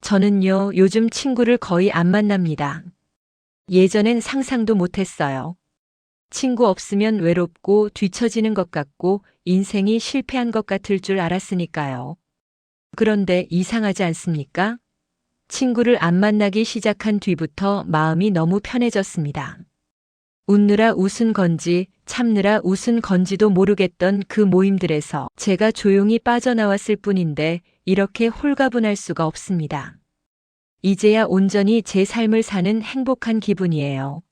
저는요, 요즘 친구를 거의 안 만납니다. 예전엔 상상도 못했어요. 친구 없으면 외롭고 뒤처지는 것 같고 인생이 실패한 것 같을 줄 알았으니까요. 그런데 이상하지 않습니까? 친구를 안 만나기 시작한 뒤부터 마음이 너무 편해졌습니다. 웃느라 웃은 건지 참느라 웃은 건지도 모르겠던 그 모임들에서 제가 조용히 빠져나왔을 뿐인데 이렇게 홀가분할 수가 없습니다. 이제야 온전히 제 삶을 사는 행복한 기분이에요.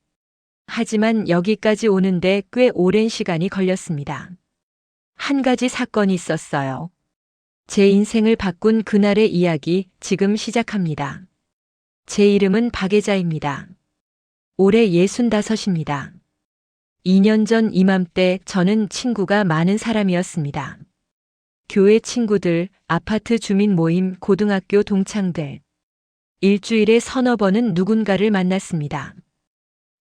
하지만 여기까지 오는데 꽤 오랜 시간이 걸렸습니다. 한 가지 사건이 있었어요. 제 인생을 바꾼 그날의 이야기 지금 시작합니다. 제 이름은 박예자입니다. 올해 65입니다. 2년 전 이맘때 저는 친구가 많은 사람이었습니다. 교회 친구들, 아파트 주민 모임, 고등학교 동창들. 일주일에 서너 번은 누군가를 만났습니다.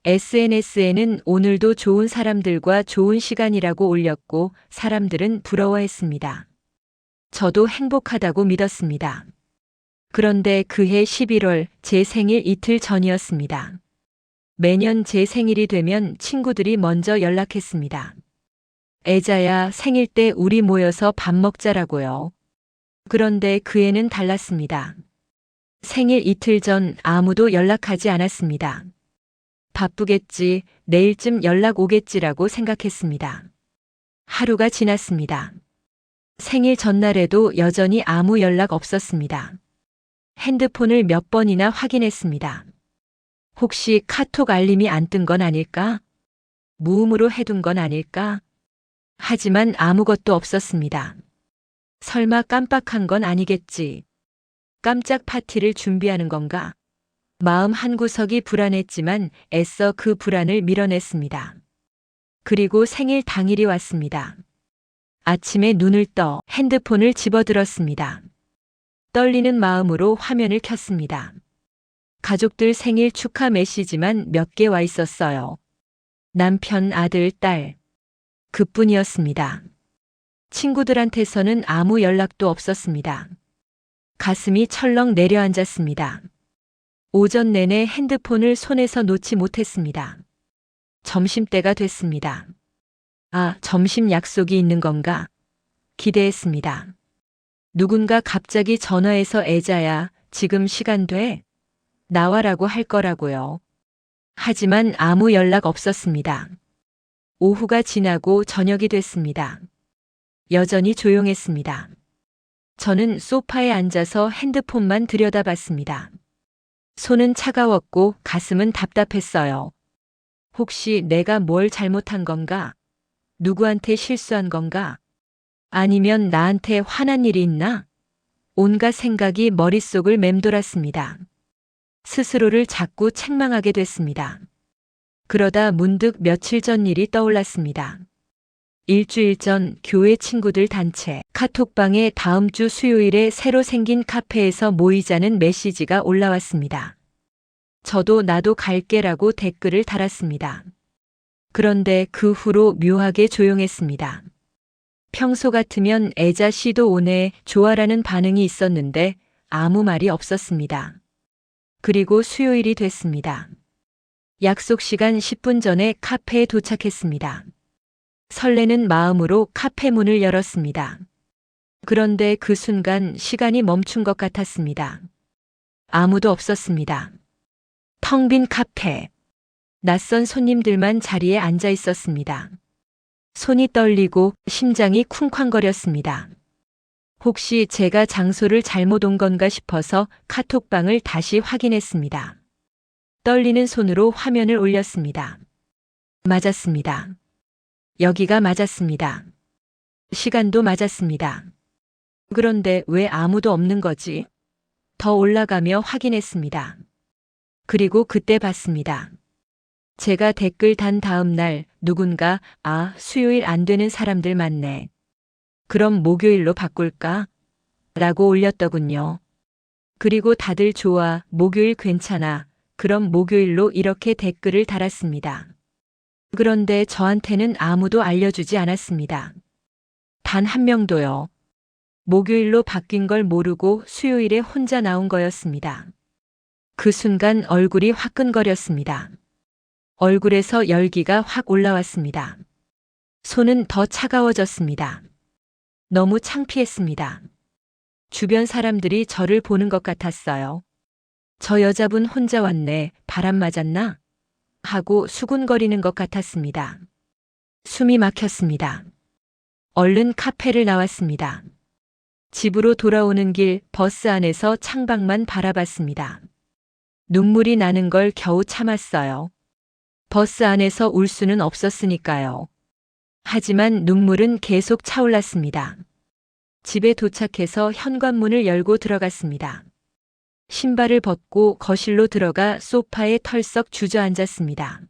SNS에는 오늘도 좋은 사람들과 좋은 시간이라고 올렸고 사람들은 부러워했습니다. 저도 행복하다고 믿었습니다. 그런데 그해 11월 제 생일 이틀 전이었습니다. 매년 제 생일이 되면 친구들이 먼저 연락했습니다. 애자야, 생일 때 우리 모여서 밥 먹자라고요. 그런데 그 해는 달랐습니다. 생일 이틀 전 아무도 연락하지 않았습니다. 바쁘겠지, 내일쯤 연락 오겠지라고 생각했습니다. 하루가 지났습니다. 생일 전날에도 여전히 아무 연락 없었습니다. 핸드폰을 몇 번이나 확인했습니다. 혹시 카톡 알림이 안 뜬 건 아닐까? 무음으로 해둔 건 아닐까? 하지만 아무것도 없었습니다. 설마 깜빡한 건 아니겠지. 깜짝 파티를 준비하는 건가? 마음 한구석이 불안했지만 애써 그 불안을 밀어냈습니다. 그리고 생일 당일이 왔습니다. 아침에 눈을 떠 핸드폰을 집어들었습니다. 떨리는 마음으로 화면을 켰습니다. 가족들 생일 축하 메시지만 몇 개 와 있었어요. 남편, 아들, 딸. 그뿐이었습니다. 친구들한테서는 아무 연락도 없었습니다. 가슴이 철렁 내려앉았습니다. 오전 내내 핸드폰을 손에서 놓지 못했습니다. 점심때가 됐습니다. 아, 점심 약속이 있는 건가? 기대했습니다. 누군가 갑자기 전화해서 애자야, 지금 시간 돼? 나와라고 할 거라고요. 하지만 아무 연락 없었습니다. 오후가 지나고 저녁이 됐습니다. 여전히 조용했습니다. 저는 소파에 앉아서 핸드폰만 들여다봤습니다. 손은 차가웠고 가슴은 답답했어요. 혹시 내가 뭘 잘못한 건가? 누구한테 실수한 건가? 아니면 나한테 화난 일이 있나? 온갖 생각이 머릿속을 맴돌았습니다. 스스로를 자꾸 책망하게 됐습니다. 그러다 문득 며칠 전 일이 떠올랐습니다. 일주일 전 교회 친구들 단체 카톡방에 다음 주 수요일에 새로 생긴 카페에서 모이자는 메시지가 올라왔습니다. 저도 나도 갈게라고 댓글을 달았습니다. 그런데 그 후로 묘하게 조용했습니다. 평소 같으면 애자 씨도 오네 좋아라는 반응이 있었는데 아무 말이 없었습니다. 그리고 수요일이 됐습니다. 약속 시간 10분 전에 카페에 도착했습니다. 설레는 마음으로 카페 문을 열었습니다. 그런데 그 순간 시간이 멈춘 것 같았습니다. 아무도 없었습니다. 텅 빈 카페. 낯선 손님들만 자리에 앉아 있었습니다. 손이 떨리고 심장이 쿵쾅거렸습니다. 혹시 제가 장소를 잘못 온 건가 싶어서 카톡방을 다시 확인했습니다. 떨리는 손으로 화면을 올렸습니다. 맞았습니다. 여기가 맞았습니다. 시간도 맞았습니다. 그런데 왜 아무도 없는 거지? 더 올라가며 확인했습니다. 그리고 그때 봤습니다. 제가 댓글 단 다음 날 누군가 수요일 안 되는 사람들 많네. 그럼 목요일로 바꿀까? 라고 올렸더군요. 그리고 다들 좋아, 목요일 괜찮아. 그럼 목요일로 이렇게 댓글을 달았습니다. 그런데 저한테는 아무도 알려주지 않았습니다. 단 한 명도요. 목요일로 바뀐 걸 모르고 수요일에 혼자 나온 거였습니다. 그 순간 얼굴이 화끈거렸습니다. 얼굴에서 열기가 확 올라왔습니다. 손은 더 차가워졌습니다. 너무 창피했습니다. 주변 사람들이 저를 보는 것 같았어요. 저 여자분 혼자 왔네, 바람 맞았나? 하고 수군거리는 것 같았습니다. 숨이 막혔습니다. 얼른 카페를 나왔습니다. 집으로 돌아오는 길 버스 안에서 창밖만 바라봤습니다. 눈물이 나는 걸 겨우 참았어요. 버스 안에서 울 수는 없었으니까요. 하지만 눈물은 계속 차올랐습니다. 집에 도착해서 현관문을 열고 들어갔습니다. 신발을 벗고 거실로 들어가 소파에 털썩 주저앉았습니다.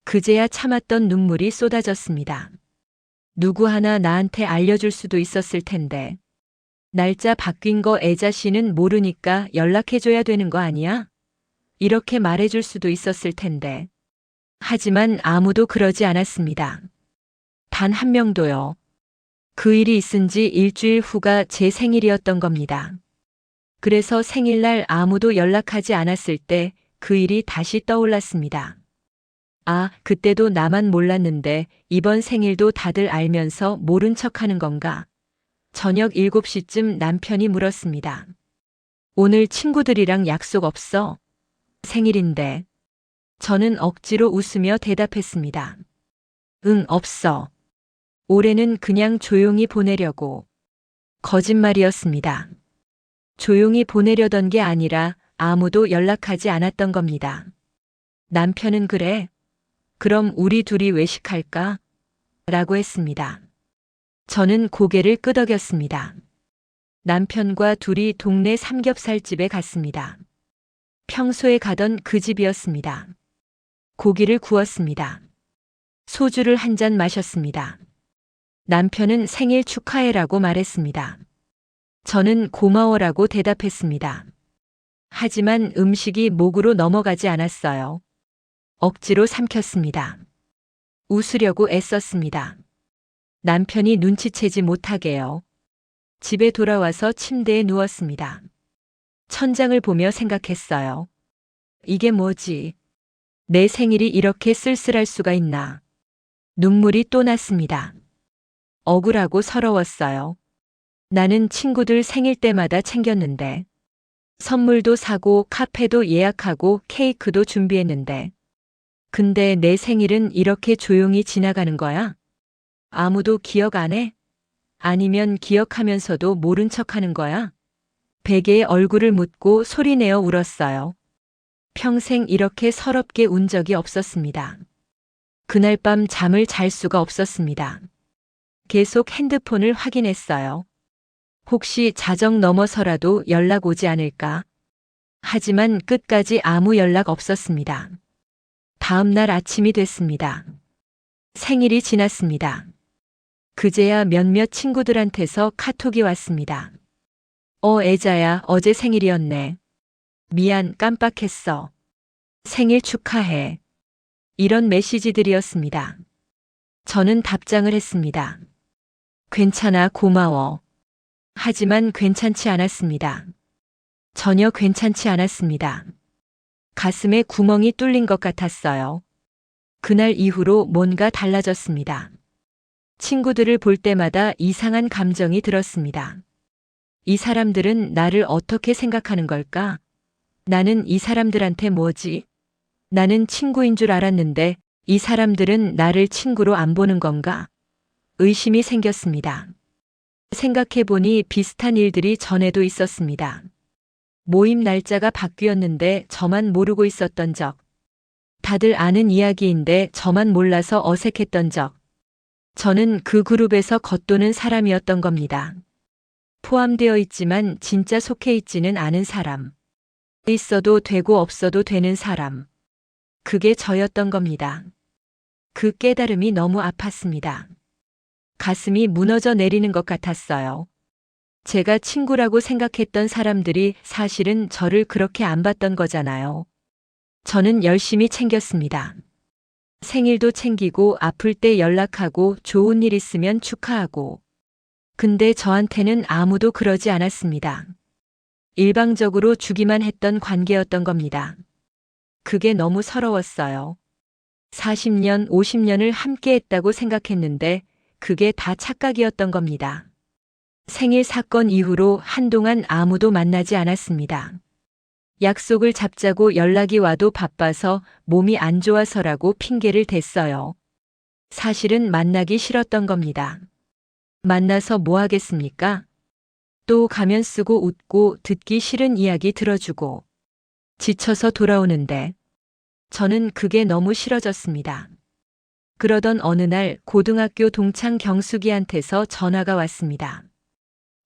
그제야 참았던 눈물이 쏟아졌습니다. 누구 하나 나한테 알려줄 수도 있었을 텐데. 날짜 바뀐 거 애자 씨는 모르니까 연락해줘야 되는 거 아니야? 이렇게 말해줄 수도 있었을 텐데. 하지만 아무도 그러지 않았습니다. 단 한 명도요. 그 일이 있은 지 일주일 후가 제 생일이었던 겁니다. 그래서 생일날 아무도 연락하지 않았을 때 그 일이 다시 떠올랐습니다. 아, 그때도 나만 몰랐는데 이번 생일도 다들 알면서 모른 척하는 건가? 저녁 7시쯤 남편이 물었습니다. 오늘 친구들이랑 약속 없어? 생일인데. 저는 억지로 웃으며 대답했습니다. 응, 없어. 올해는 그냥 조용히 보내려고. 거짓말이었습니다. 조용히 보내려던 게 아니라 아무도 연락하지 않았던 겁니다. 남편은 그래? 그럼 우리 둘이 외식할까? 라고 했습니다. 저는 고개를 끄덕였습니다. 남편과 둘이 동네 삼겹살집에 갔습니다. 평소에 가던 그 집이었습니다. 고기를 구웠습니다. 소주를 한 잔 마셨습니다. 남편은 생일 축하해라고 말했습니다. 저는 고마워라고 대답했습니다. 하지만 음식이 목으로 넘어가지 않았어요. 억지로 삼켰습니다. 웃으려고 애썼습니다. 남편이 눈치채지 못하게요. 집에 돌아와서 침대에 누웠습니다. 천장을 보며 생각했어요. 이게 뭐지? 내 생일이 이렇게 쓸쓸할 수가 있나? 눈물이 또 났습니다. 억울하고 서러웠어요. 나는 친구들 생일 때마다 챙겼는데, 선물도 사고 카페도 예약하고 케이크도 준비했는데, 근데 내 생일은 이렇게 조용히 지나가는 거야? 아무도 기억 안 해? 아니면 기억하면서도 모른 척 하는 거야? 베개에 얼굴을 묻고 소리내어 울었어요. 평생 이렇게 서럽게 운 적이 없었습니다. 그날 밤 잠을 잘 수가 없었습니다. 계속 핸드폰을 확인했어요. 혹시 자정 넘어서라도 연락 오지 않을까? 하지만 끝까지 아무 연락 없었습니다. 다음 날 아침이 됐습니다. 생일이 지났습니다. 그제야 몇몇 친구들한테서 카톡이 왔습니다. 애자야, 어제 생일이었네. 미안, 깜빡했어. 생일 축하해. 이런 메시지들이었습니다. 저는 답장을 했습니다. 괜찮아, 고마워. 하지만 괜찮지 않았습니다. 전혀 괜찮지 않았습니다. 가슴에 구멍이 뚫린 것 같았어요. 그날 이후로 뭔가 달라졌습니다. 친구들을 볼 때마다 이상한 감정이 들었습니다. 이 사람들은 나를 어떻게 생각하는 걸까? 나는 이 사람들한테 뭐지? 나는 친구인 줄 알았는데 이 사람들은 나를 친구로 안 보는 건가? 의심이 생겼습니다. 생각해보니 비슷한 일들이 전에도 있었습니다. 모임 날짜가 바뀌었는데 저만 모르고 있었던 적. 다들 아는 이야기인데 저만 몰라서 어색했던 적. 저는 그 그룹에서 겉도는 사람이었던 겁니다. 포함되어 있지만 진짜 속해 있지는 않은 사람. 있어도 되고 없어도 되는 사람. 그게 저였던 겁니다. 그 깨달음이 너무 아팠습니다. 가슴이 무너져 내리는 것 같았어요. 제가 친구라고 생각했던 사람들이 사실은 저를 그렇게 안 봤던 거잖아요. 저는 열심히 챙겼습니다. 생일도 챙기고 아플 때 연락하고 좋은 일 있으면 축하하고 근데 저한테는 아무도 그러지 않았습니다. 일방적으로 주기만 했던 관계였던 겁니다. 그게 너무 서러웠어요. 40년, 50년을 함께 했다고 생각했는데 그게 다 착각이었던 겁니다. 생일 사건 이후로 한동안 아무도 만나지 않았습니다. 약속을 잡자고 연락이 와도 바빠서 몸이 안 좋아서라고 핑계를 댔어요. 사실은 만나기 싫었던 겁니다. 만나서 뭐 하겠습니까? 또 가면 쓰고 웃고 듣기 싫은 이야기 들어주고 지쳐서 돌아오는데 저는 그게 너무 싫어졌습니다. 그러던 어느 날 고등학교 동창 경숙이한테서 전화가 왔습니다.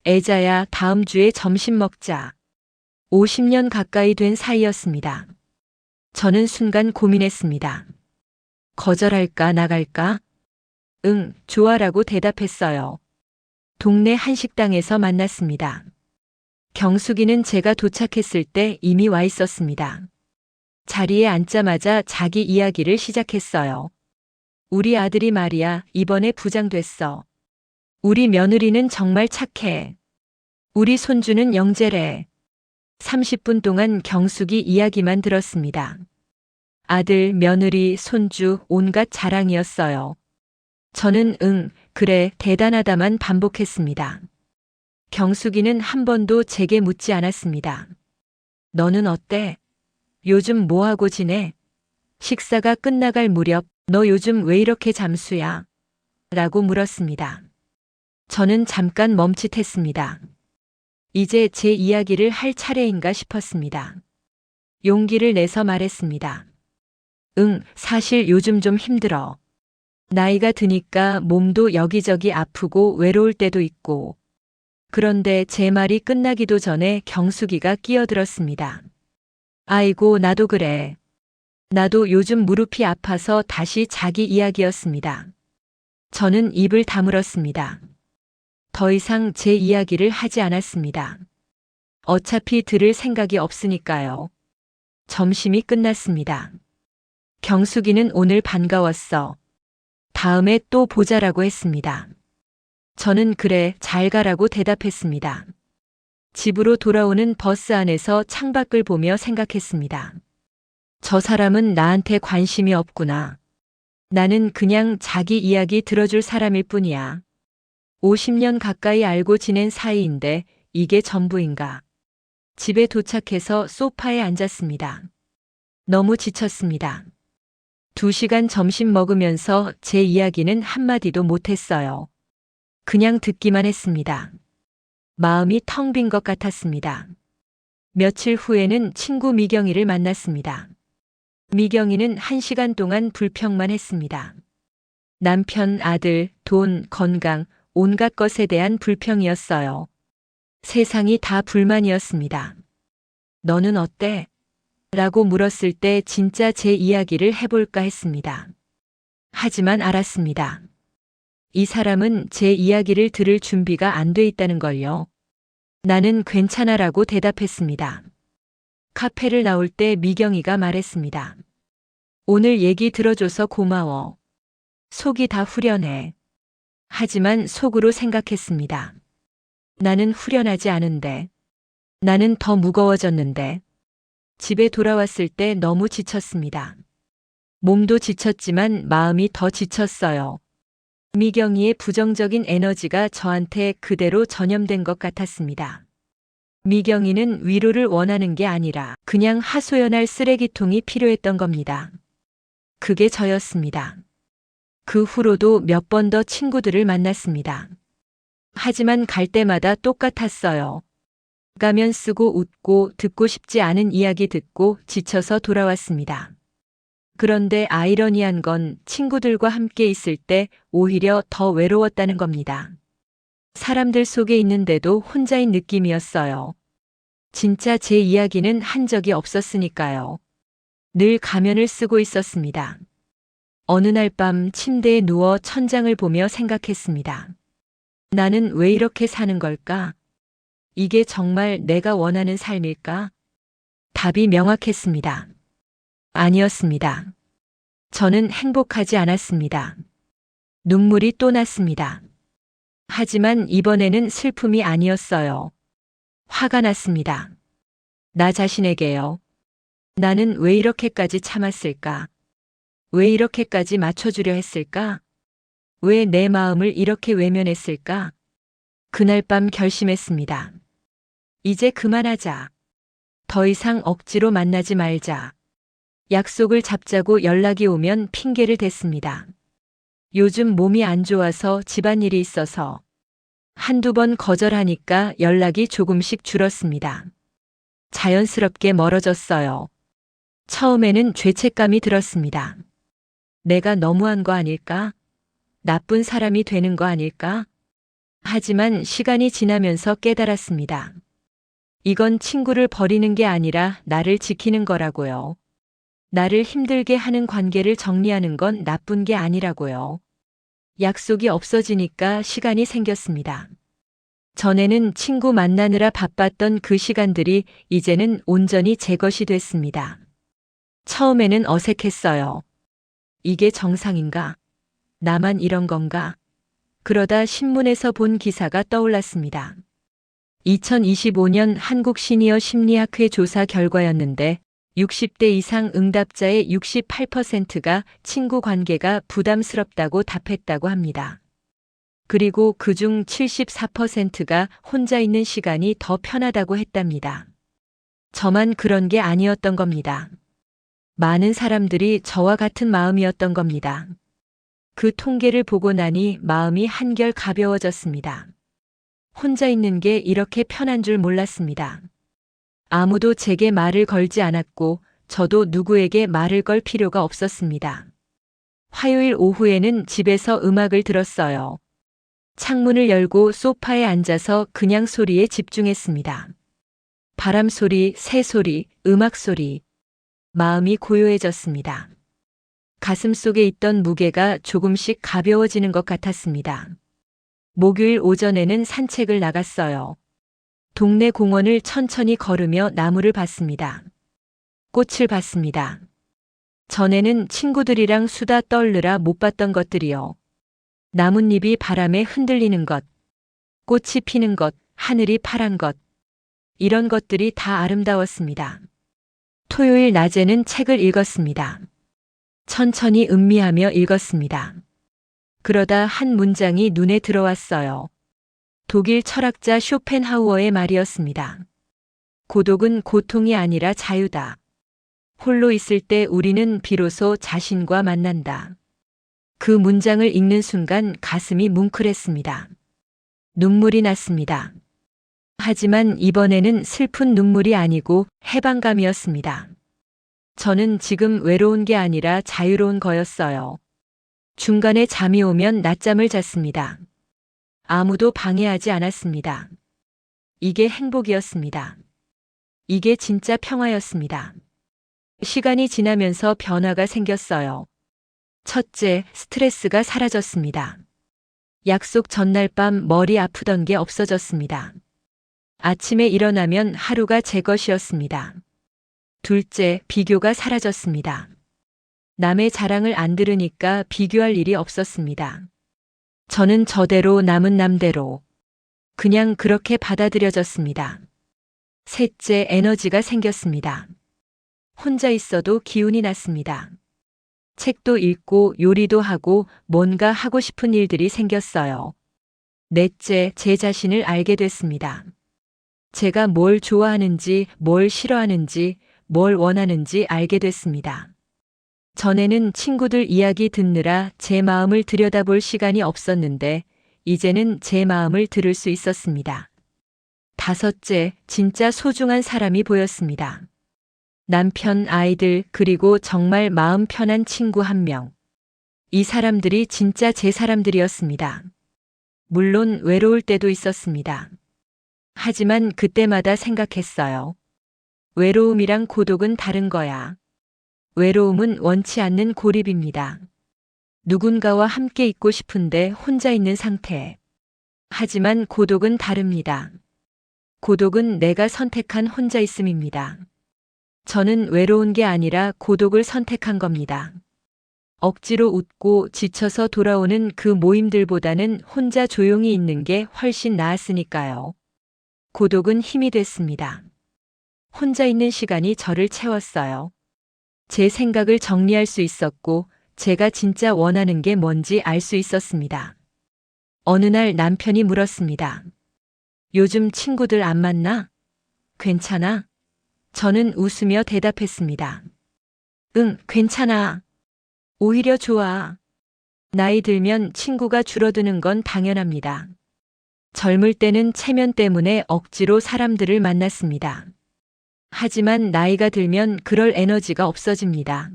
애자야, 다음 주에 점심 먹자. 50년 가까이 된 사이였습니다. 저는 순간 고민했습니다. 거절할까 나갈까? 응, 좋아라고 대답했어요. 동네 한식당에서 만났습니다. 경숙이는 제가 도착했을 때 이미 와 있었습니다. 자리에 앉자마자 자기 이야기를 시작했어요. 우리 아들이 말이야, 이번에 부장 됐어. 우리 며느리는 정말 착해. 우리 손주는 영재래. 30분 동안 경숙이 이야기만 들었습니다. 아들, 며느리, 손주, 온갖 자랑이었어요. 저는 응, 그래, 대단하다만 반복했습니다. 경숙이는 한 번도 제게 묻지 않았습니다. 너는 어때? 요즘 뭐하고 지내? 식사가 끝나갈 무렵 너 요즘 왜 이렇게 잠수야? 라고 물었습니다. 저는 잠깐 멈칫했습니다. 이제 제 이야기를 할 차례인가 싶었습니다. 용기를 내서 말했습니다. 응, 사실 요즘 좀 힘들어. 나이가 드니까 몸도 여기저기 아프고 외로울 때도 있고. 그런데 제 말이 끝나기도 전에 경숙이가 끼어들었습니다. 아이고, 나도 그래. 나도 요즘 무릎이 아파서 다시 자기 이야기였습니다. 저는 입을 다물었습니다. 더 이상 제 이야기를 하지 않았습니다. 어차피 들을 생각이 없으니까요. 점심이 끝났습니다. 경숙이는 오늘 반가웠어. 다음에 또 보자라고 했습니다. 저는 그래, 잘 가라고 대답했습니다. 집으로 돌아오는 버스 안에서 창밖을 보며 생각했습니다. 저 사람은 나한테 관심이 없구나. 나는 그냥 자기 이야기 들어줄 사람일 뿐이야. 50년 가까이 알고 지낸 사이인데 이게 전부인가. 집에 도착해서 소파에 앉았습니다. 너무 지쳤습니다. 2시간 점심 먹으면서 제 이야기는 한마디도 못했어요. 그냥 듣기만 했습니다. 마음이 텅 빈 것 같았습니다. 며칠 후에는 친구 미경이를 만났습니다. 미경이는 1시간 동안 불평만 했습니다. 남편, 아들, 돈, 건강, 온갖 것에 대한 불평이었어요. 세상이 다 불만이었습니다. 너는 어때? 라고 물었을 때 진짜 제 이야기를 해볼까 했습니다. 하지만 알았습니다. 이 사람은 제 이야기를 들을 준비가 안 돼 있다는 걸요. 나는 괜찮아라고 대답했습니다. 카페를 나올 때 미경이가 말했습니다. 오늘 얘기 들어줘서 고마워. 속이 다 후련해. 하지만 속으로 생각했습니다. 나는 후련하지 않은데. 나는 더 무거워졌는데. 집에 돌아왔을 때 너무 지쳤습니다. 몸도 지쳤지만 마음이 더 지쳤어요. 미경이의 부정적인 에너지가 저한테 그대로 전염된 것 같았습니다. 미경이는 위로를 원하는 게 아니라 그냥 하소연할 쓰레기통이 필요했던 겁니다. 그게 저였습니다. 그 후로도 몇 번 더 친구들을 만났습니다. 하지만 갈 때마다 똑같았어요. 가면 쓰고 웃고 듣고 싶지 않은 이야기 듣고 지쳐서 돌아왔습니다. 그런데 아이러니한 건 친구들과 함께 있을 때 오히려 더 외로웠다는 겁니다. 사람들 속에 있는데도 혼자인 느낌이었어요. 진짜 제 이야기는 한 적이 없었으니까요. 늘 가면을 쓰고 있었습니다. 어느 날 밤 침대에 누워 천장을 보며 생각했습니다. 나는 왜 이렇게 사는 걸까? 이게 정말 내가 원하는 삶일까? 답이 명확했습니다. 아니었습니다. 저는 행복하지 않았습니다. 눈물이 또 났습니다. 하지만 이번에는 슬픔이 아니었어요. 화가 났습니다. 나 자신에게요. 나는 왜 이렇게까지 참았을까? 왜 이렇게까지 맞춰주려 했을까? 왜 내 마음을 이렇게 외면했을까? 그날 밤 결심했습니다. 이제 그만하자. 더 이상 억지로 만나지 말자. 약속을 잡자고 연락이 오면 핑계를 댔습니다. 요즘 몸이 안 좋아서 집안일이 있어서. 한두 번 거절하니까 연락이 조금씩 줄었습니다. 자연스럽게 멀어졌어요. 처음에는 죄책감이 들었습니다. 내가 너무한 거 아닐까? 나쁜 사람이 되는 거 아닐까? 하지만 시간이 지나면서 깨달았습니다. 이건 친구를 버리는 게 아니라 나를 지키는 거라고요. 나를 힘들게 하는 관계를 정리하는 건 나쁜 게 아니라고요. 약속이 없어지니까 시간이 생겼습니다. 전에는 친구 만나느라 바빴던 그 시간들이 이제는 온전히 제 것이 됐습니다. 처음에는 어색했어요. 이게 정상인가? 나만 이런 건가? 그러다 신문에서 본 기사가 떠올랐습니다. 2025년 한국 시니어 심리학회 조사 결과였는데 60대 이상 응답자의 68%가 친구 관계가 부담스럽다고 답했다고 합니다. 그리고 그중 74%가 혼자 있는 시간이 더 편하다고 했답니다. 저만 그런 게 아니었던 겁니다. 많은 사람들이 저와 같은 마음이었던 겁니다. 그 통계를 보고 나니 마음이 한결 가벼워졌습니다. 혼자 있는 게 이렇게 편한 줄 몰랐습니다. 아무도 제게 말을 걸지 않았고 저도 누구에게 말을 걸 필요가 없었습니다. 화요일 오후에는 집에서 음악을 들었어요. 창문을 열고 소파에 앉아서 그냥 소리에 집중했습니다. 바람 소리, 새 소리, 음악 소리. 마음이 고요해졌습니다. 가슴 속에 있던 무게가 조금씩 가벼워지는 것 같았습니다. 목요일 오전에는 산책을 나갔어요. 동네 공원을 천천히 걸으며 나무를 봤습니다. 꽃을 봤습니다. 전에는 친구들이랑 수다 떨느라 못 봤던 것들이요. 나뭇잎이 바람에 흔들리는 것, 꽃이 피는 것, 하늘이 파란 것. 이런 것들이 다 아름다웠습니다. 토요일 낮에는 책을 읽었습니다. 천천히 음미하며 읽었습니다. 그러다 한 문장이 눈에 들어왔어요. 독일 철학자 쇼펜하우어의 말이었습니다. 고독은 고통이 아니라 자유다. 홀로 있을 때 우리는 비로소 자신과 만난다. 그 문장을 읽는 순간 가슴이 뭉클했습니다. 눈물이 났습니다. 하지만 이번에는 슬픈 눈물이 아니고 해방감이었습니다. 저는 지금 외로운 게 아니라 자유로운 거였어요. 중간에 잠이 오면 낮잠을 잤습니다. 아무도 방해하지 않았습니다. 이게 행복이었습니다. 이게 진짜 평화였습니다. 시간이 지나면서 변화가 생겼어요. 첫째, 스트레스가 사라졌습니다. 약속 전날 밤 머리 아프던 게 없어졌습니다. 아침에 일어나면 하루가 제 것이었습니다. 둘째, 비교가 사라졌습니다. 남의 자랑을 안 들으니까 비교할 일이 없었습니다. 저는 저대로 남은 남대로 그냥 그렇게 받아들여졌습니다. 셋째, 에너지가 생겼습니다. 혼자 있어도 기운이 났습니다. 책도 읽고 요리도 하고 뭔가 하고 싶은 일들이 생겼어요. 넷째, 제 자신을 알게 됐습니다. 제가 뭘 좋아하는지, 뭘 싫어하는지, 뭘 원하는지 알게 됐습니다. 전에는 친구들 이야기 듣느라 제 마음을 들여다볼 시간이 없었는데, 이제는 제 마음을 들을 수 있었습니다. 다섯째, 진짜 소중한 사람이 보였습니다. 남편, 아이들, 그리고 정말 마음 편한 친구 한 명. 이 사람들이 진짜 제 사람들이었습니다. 물론 외로울 때도 있었습니다. 하지만 그때마다 생각했어요. 외로움이랑 고독은 다른 거야. 외로움은 원치 않는 고립입니다. 누군가와 함께 있고 싶은데 혼자 있는 상태. 하지만 고독은 다릅니다. 고독은 내가 선택한 혼자 있음입니다. 저는 외로운 게 아니라 고독을 선택한 겁니다. 억지로 웃고 지쳐서 돌아오는 그 모임들보다는 혼자 조용히 있는 게 훨씬 나았으니까요. 고독은 힘이 됐습니다. 혼자 있는 시간이 저를 채웠어요. 제 생각을 정리할 수 있었고, 제가 진짜 원하는 게 뭔지 알 수 있었습니다. 어느 날 남편이 물었습니다. 요즘 친구들 안 만나? 괜찮아? 저는 웃으며 대답했습니다. 응, 괜찮아. 오히려 좋아. 나이 들면 친구가 줄어드는 건 당연합니다. 젊을 때는 체면 때문에 억지로 사람들을 만났습니다. 하지만 나이가 들면 그럴 에너지가 없어집니다.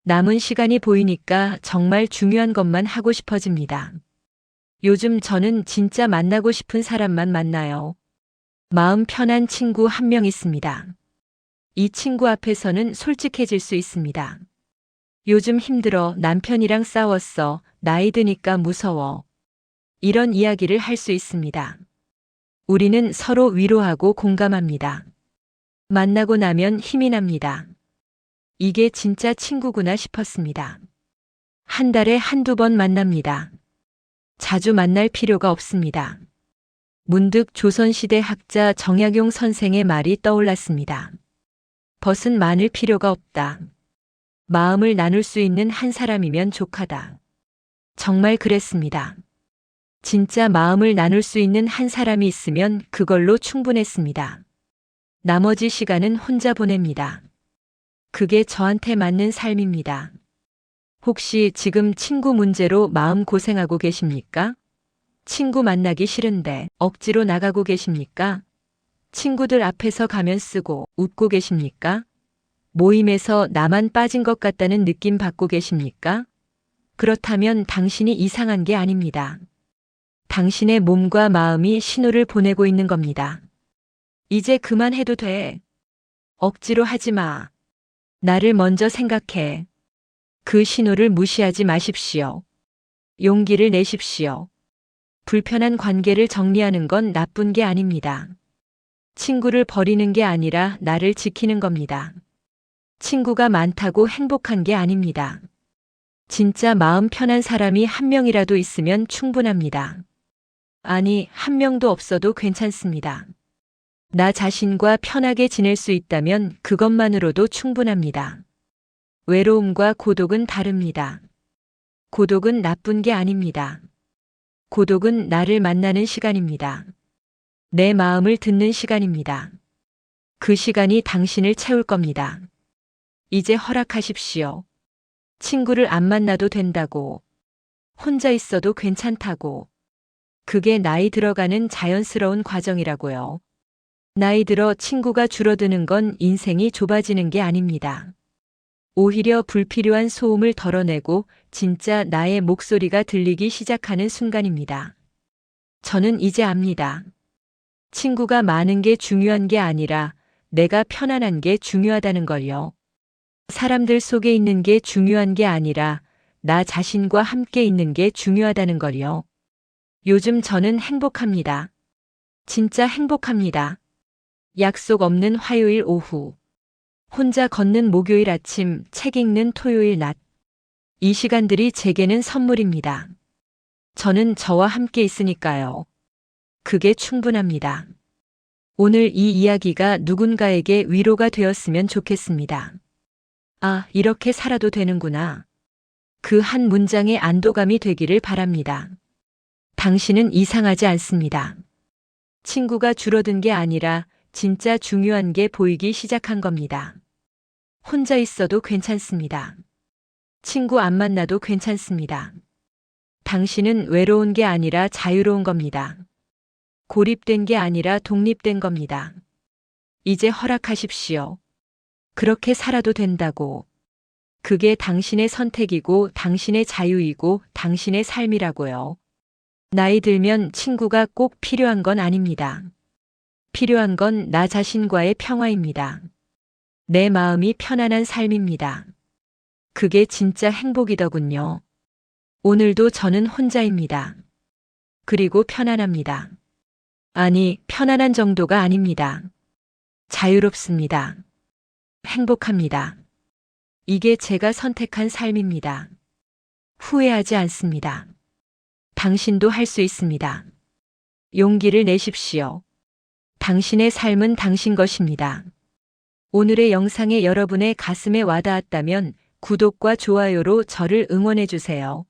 남은 시간이 보이니까 정말 중요한 것만 하고 싶어집니다. 요즘 저는 진짜 만나고 싶은 사람만 만나요. 마음 편한 친구 한 명 있습니다. 이 친구 앞에서는 솔직해질 수 있습니다. 요즘 힘들어. 남편이랑 싸웠어. 나이 드니까 무서워. 이런 이야기를 할 수 있습니다. 우리는 서로 위로하고 공감합니다. 만나고 나면 힘이 납니다. 이게 진짜 친구구나 싶었습니다. 한 달에 한두 번 만납니다. 자주 만날 필요가 없습니다. 문득 조선시대 학자 정약용 선생의 말이 떠올랐습니다. 벗은 많을 필요가 없다. 마음을 나눌 수 있는 한 사람이면 족하다. 정말 그랬습니다. 진짜 마음을 나눌 수 있는 한 사람이 있으면 그걸로 충분했습니다. 나머지 시간은 혼자 보냅니다. 그게 저한테 맞는 삶입니다. 혹시 지금 친구 문제로 마음 고생하고 계십니까? 친구 만나기 싫은데 억지로 나가고 계십니까? 친구들 앞에서 가면 쓰고 웃고 계십니까? 모임에서 나만 빠진 것 같다는 느낌 받고 계십니까? 그렇다면 당신이 이상한 게 아닙니다. 당신의 몸과 마음이 신호를 보내고 있는 겁니다. 이제 그만해도 돼. 억지로 하지 마. 나를 먼저 생각해. 그 신호를 무시하지 마십시오. 용기를 내십시오. 불편한 관계를 정리하는 건 나쁜 게 아닙니다. 친구를 버리는 게 아니라 나를 지키는 겁니다. 친구가 많다고 행복한 게 아닙니다. 진짜 마음 편한 사람이 한 명이라도 있으면 충분합니다. 아니, 한 명도 없어도 괜찮습니다. 나 자신과 편하게 지낼 수 있다면 그것만으로도 충분합니다. 외로움과 고독은 다릅니다. 고독은 나쁜 게 아닙니다. 고독은 나를 만나는 시간입니다. 내 마음을 듣는 시간입니다. 그 시간이 당신을 채울 겁니다. 이제 허락하십시오. 친구를 안 만나도 된다고. 혼자 있어도 괜찮다고. 그게 나이 들어가는 자연스러운 과정이라고요. 나이 들어 친구가 줄어드는 건 인생이 좁아지는 게 아닙니다. 오히려 불필요한 소음을 덜어내고 진짜 나의 목소리가 들리기 시작하는 순간입니다. 저는 이제 압니다. 친구가 많은 게 중요한 게 아니라 내가 편안한 게 중요하다는 걸요. 사람들 속에 있는 게 중요한 게 아니라 나 자신과 함께 있는 게 중요하다는 걸요. 요즘 저는 행복합니다. 진짜 행복합니다. 약속 없는 화요일 오후. 혼자 걷는 목요일 아침, 책 읽는 토요일 낮. 이 시간들이 제게는 선물입니다. 저는 저와 함께 있으니까요. 그게 충분합니다. 오늘 이 이야기가 누군가에게 위로가 되었으면 좋겠습니다. 아, 이렇게 살아도 되는구나. 그 한 문장의 안도감이 되기를 바랍니다. 당신은 이상하지 않습니다. 친구가 줄어든 게 아니라 진짜 중요한 게 보이기 시작한 겁니다. 혼자 있어도 괜찮습니다. 친구 안 만나도 괜찮습니다. 당신은 외로운 게 아니라 자유로운 겁니다. 고립된 게 아니라 독립된 겁니다. 이제 허락하십시오. 그렇게 살아도 된다고. 그게 당신의 선택이고 당신의 자유이고 당신의 삶이라고요. 나이 들면 친구가 꼭 필요한 건 아닙니다. 필요한 건 나 자신과의 평화입니다. 내 마음이 편안한 삶입니다. 그게 진짜 행복이더군요. 오늘도 저는 혼자입니다. 그리고 편안합니다. 아니, 편안한 정도가 아닙니다. 자유롭습니다. 행복합니다. 이게 제가 선택한 삶입니다. 후회하지 않습니다. 당신도 할 수 있습니다. 용기를 내십시오. 당신의 삶은 당신 것입니다. 오늘의 영상에 여러분의 가슴에 와닿았다면 구독과 좋아요로 저를 응원해 주세요.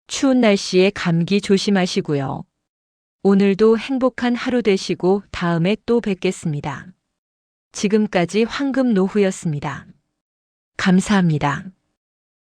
추운 날씨에 감기 조심하시고요. 오늘도 행복한 하루 되시고 다음에 또 뵙겠습니다. 지금까지 황금노후였습니다. 감사합니다.